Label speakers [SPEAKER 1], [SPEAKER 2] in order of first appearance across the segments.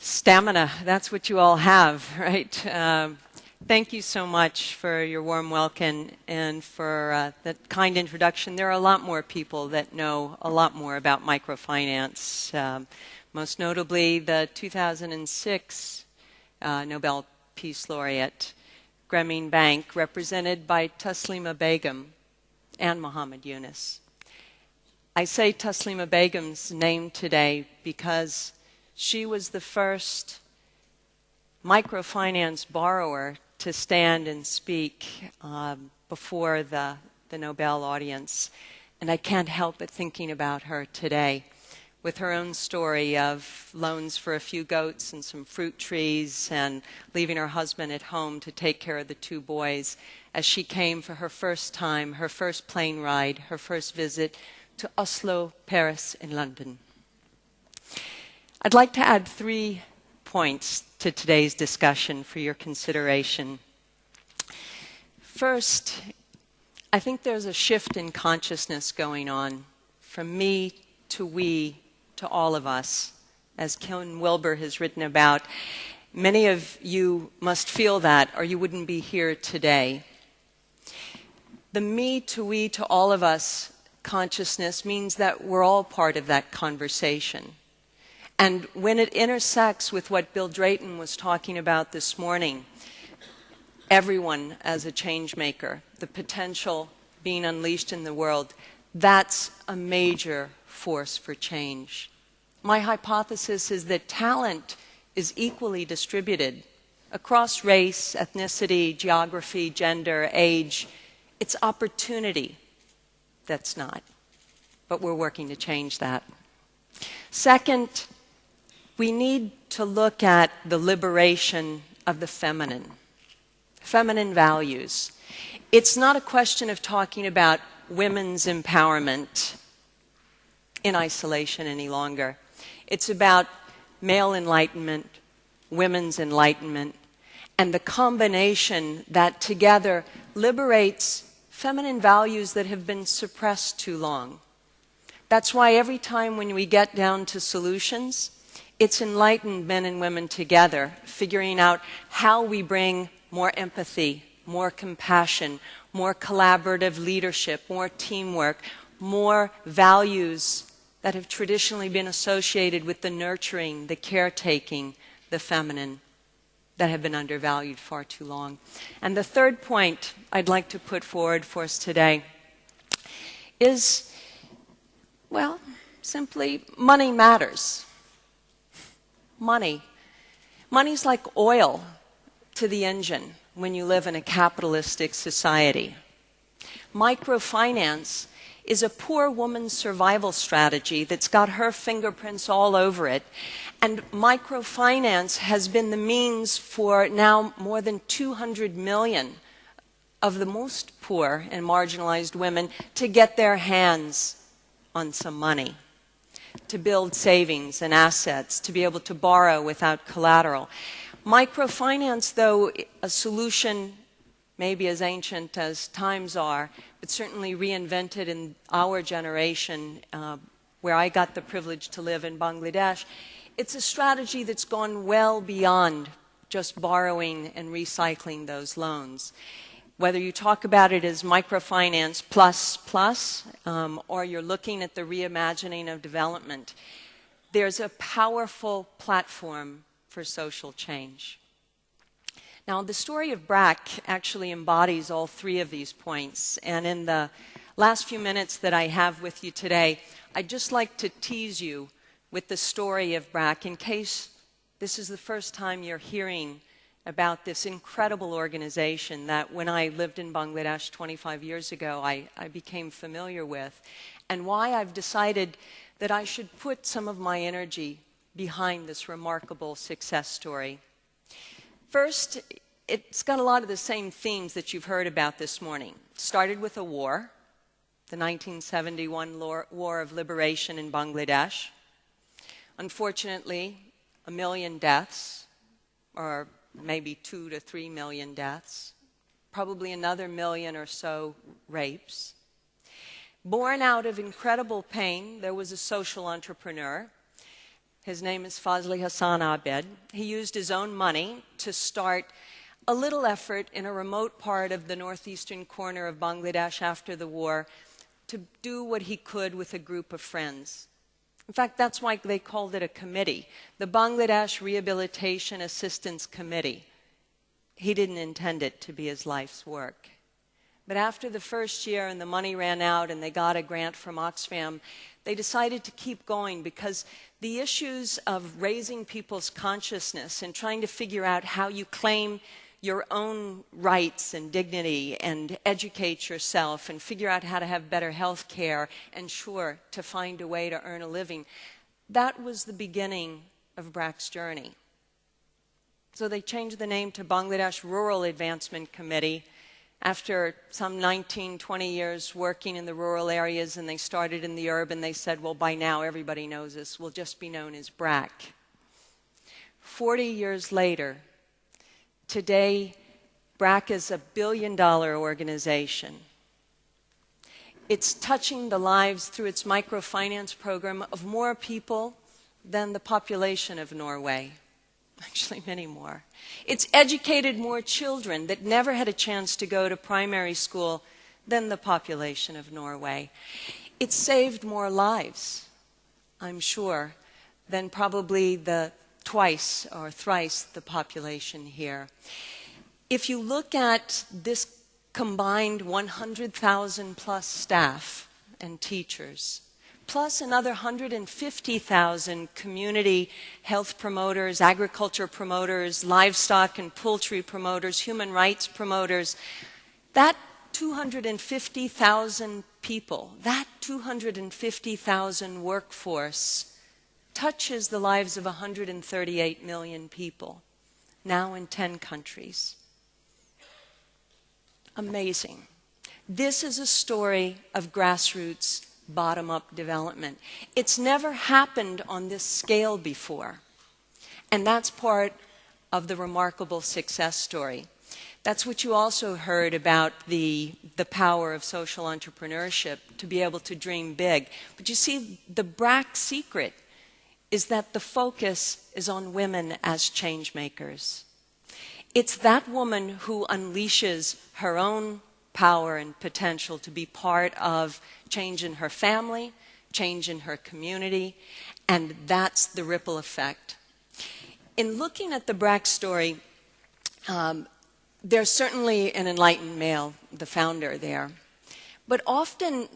[SPEAKER 1] Stamina, that's what you all have, right? Thank you so much for your warm welcome and for that kind introduction. There are a lot more people that know a lot more about microfinance, most notably the 2006 Nobel Peace Laureate, Grameen Bank, represented by Taslima Begum and Muhammad Yunus. I say Taslima Begum's name today because she was the first microfinance borrower to stand and speak before the Nobel audience. And I can't help but thinking about her today with her own story of loans for a few goats and some fruit trees and leaving her husband at home to take care of the two boys as she came for her first time, her first plane ride, her first visit to Oslo, Paris, and London. I'd like to add 3 points to today's discussion for your consideration. First, I think there's a shift in consciousness going on from me to we to all of us, as Ken Wilber has written about. Many of you must feel that, or you wouldn't be here today. The me to we to all of us consciousness means that we're all part of that conversation. And when it intersects with what Bill Drayton was talking about this morning, everyone as a change maker, the potential being unleashed in the world, that's a major force for change. My hypothesis is that talent is equally distributed across race, ethnicity, geography, gender, age. It's opportunity that's not. But we're working to change that. Second, we need to look at the liberation of the feminine values. It's not a question of talking about women's empowerment in isolation any longer. It's about male enlightenment, women's enlightenment, and the combination that together liberates feminine values that have been suppressed too long. That's why every time when we get down to solutions, it's enlightened men and women together, figuring out how we bring more empathy, more compassion, more collaborative leadership, more teamwork, more values that have traditionally been associated with the nurturing, the caretaking, the feminine, that have been undervalued far too long. And the third point I'd like to put forward for us today is, well, simply money matters. Money. Money's like oil to the engine when you live in a capitalistic society. Microfinance is a poor woman's survival strategy that's got her fingerprints all over it. And microfinance has been the means for now more than 200 million of the most poor and marginalized women to get their hands on some money, to build savings and assets, to be able to borrow without collateral. Microfinance, though a solution maybe as ancient as times are, but certainly reinvented in our generation, where I got the privilege to live in Bangladesh, it's a strategy that's gone well beyond just borrowing and recycling those loans. Whether you talk about it as microfinance plus, or you're looking at the reimagining of development, there's a powerful platform for social change. Now, the story of BRAC actually embodies all 3 of these points. And in the last few minutes that I have with you today, I'd just like to tease you with the story of BRAC in case this is the first time you're hearing about this incredible organization that when I lived in Bangladesh 25 years ago, I became familiar with, and why I've decided that I should put some of my energy behind this remarkable success story. First, it's got a lot of the same themes that you've heard about this morning. It started with a war, the 1971 War of Liberation in Bangladesh. Unfortunately, 1 million deaths, or maybe 2 to 3 million deaths, probably another million or so rapes. Born out of incredible pain, there was a social entrepreneur His name is Fazli Hassan Abed. He used his own money to start a little effort in a remote part of the northeastern corner of Bangladesh after the war to do what he could with a group of friends. In fact, that's why they called it a committee, the Bangladesh Rehabilitation Assistance Committee. He didn't intend it to be his life's work. But after the first year and the money ran out and they got a grant from Oxfam, they decided to keep going because the issues of raising people's consciousness and trying to figure out how you claim your own rights and dignity and educate yourself and figure out how to have better health care and, sure, to find a way to earn a living, that was the beginning of BRAC's journey. So they changed the name to Bangladesh Rural Advancement Committee after some 19, 20 years working in the rural areas, and they started in the urban. They said, well, by now everybody knows us. We'll just be known as BRAC. 40 years later, today, BRAC is a billion-dollar organization. It's touching the lives through its microfinance program of more people than the population of Norway. Actually, many more. It's educated more children that never had a chance to go to primary school than the population of Norway. It's saved more lives, I'm sure, than probably the twice or thrice the population here. If you look at this combined 100,000 plus staff and teachers, plus another 150,000 community health promoters, agriculture promoters, livestock and poultry promoters, human rights promoters, that 250,000 people, that 250,000 workforce touches the lives of 138 million people, now in 10 countries. Amazing. This is a story of grassroots, bottom-up development. It's never happened on this scale before. And that's part of the remarkable success story. That's what you also heard about the power of social entrepreneurship, to be able to dream big. But you see, the BRAC secret is that the focus is on women as change makers. It's that woman who unleashes her own power and potential to be part of change in her family, change in her community, and that's the ripple effect. In looking at the BRAC story, there's certainly an enlightened male, the founder there, but often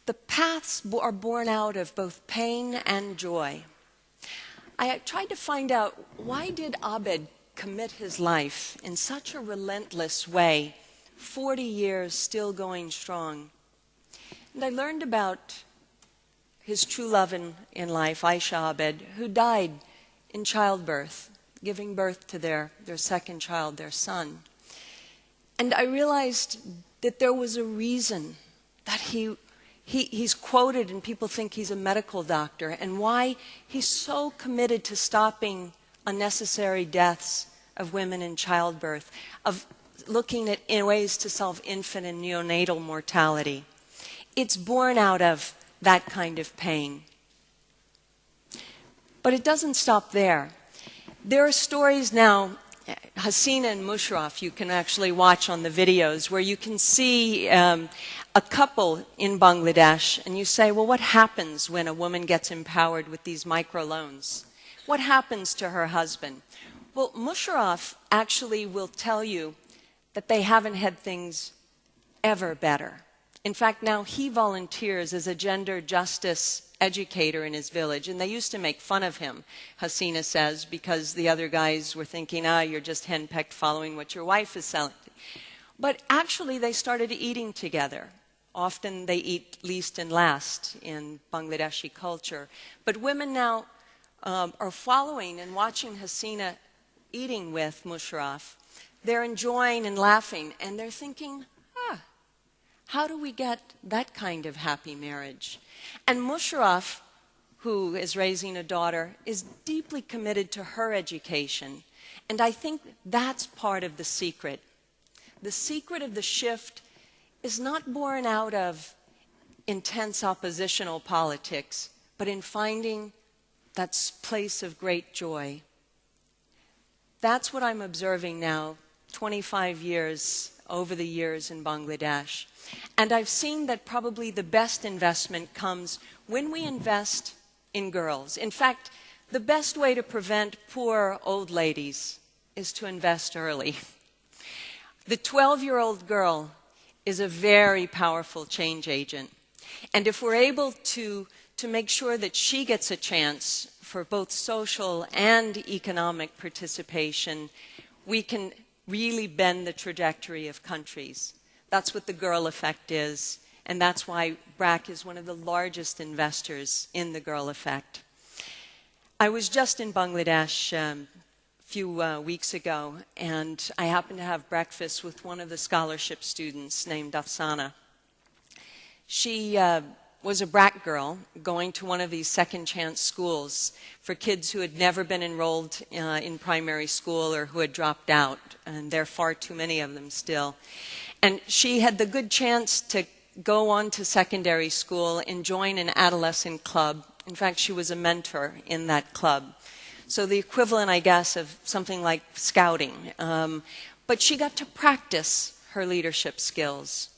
[SPEAKER 1] the paths are born out of both pain and joy. I tried to find out, why did Abed commit his life in such a relentless way, 40 years still going strong? And I learned about his true love in life, Aisha Abed, who died in childbirth, giving birth to their second child, their son. And I realized that there was a reason that he's quoted and people think he's a medical doctor, and why he's so committed to stopping unnecessary deaths of women in childbirth, of looking at ways to solve infant and neonatal mortality. It's born out of that kind of pain. But it doesn't stop there. There are stories now, Hasina and Musharraf, you can actually watch on the videos, where you can see a couple in Bangladesh, and you say, well, what happens when a woman gets empowered with these microloans? What happens to her husband? Well, Musharraf actually will tell you that they haven't had things ever better. In fact, now he volunteers as a gender justice educator in his village, and they used to make fun of him, Hasina says, because the other guys were thinking, you're just henpecked following what your wife is selling. But actually, they started eating together. Often they eat least and last in Bangladeshi culture. But women now are following and watching Hasina eating with Musharraf. They're enjoying and laughing, and they're thinking, how do we get that kind of happy marriage? And Musharraf, who is raising a daughter, is deeply committed to her education. And I think that's part of the secret. The secret of the shift is not born out of intense oppositional politics, but in finding that place of great joy. That's what I'm observing now, 25 years, over the years in Bangladesh. And I've seen that probably the best investment comes when we invest in girls. In fact, the best way to prevent poor old ladies is to invest early. The 12-year-old girl is a very powerful change agent. And if we're able to make sure that she gets a chance for both social and economic participation, we can really bend the trajectory of countries. That's what the girl effect is, and that's why BRAC is one of the largest investors in the girl effect. I was just in Bangladesh a few weeks ago, and I happened to have breakfast with one of the scholarship students named Afsana. She was a BRAC girl going to one of these second chance schools for kids who had never been enrolled in primary school or who had dropped out, and there are far too many of them still. And she had the good chance to go on to secondary school and join an adolescent club. In fact, she was a mentor in that club. So the equivalent, I guess, of something like scouting. But she got to practice her leadership skills.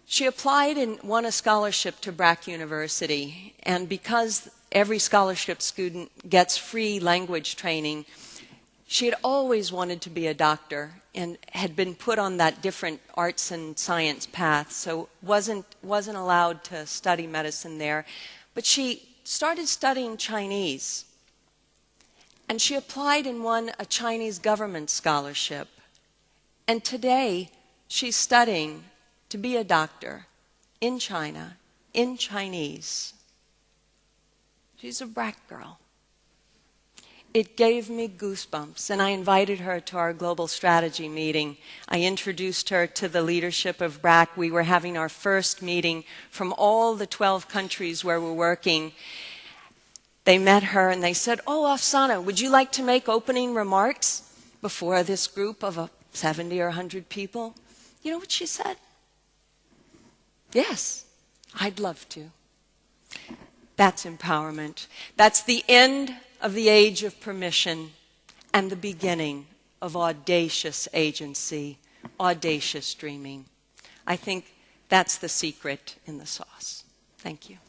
[SPEAKER 1] She applied and won a scholarship to BRAC University, and because every scholarship student gets free language training, she had always wanted to be a doctor and had been put on that different arts and science path, so wasn't allowed to study medicine there. But she started studying Chinese, and she applied and won a Chinese government scholarship. And today, she's studying to be a doctor in China, in Chinese. She's a BRAC girl. It gave me goosebumps, and I invited her to our global strategy meeting. I introduced her to the leadership of BRAC. We were having our first meeting from all the 12 countries where we're working. They met her and they said, "Oh, Afsana, would you like to make opening remarks before this group of 70 or 100 people?" You know what she said? "Yes, I'd love to." That's empowerment. That's the end of the age of permission and the beginning of audacious agency, audacious dreaming. I think that's the secret in the sauce. Thank you.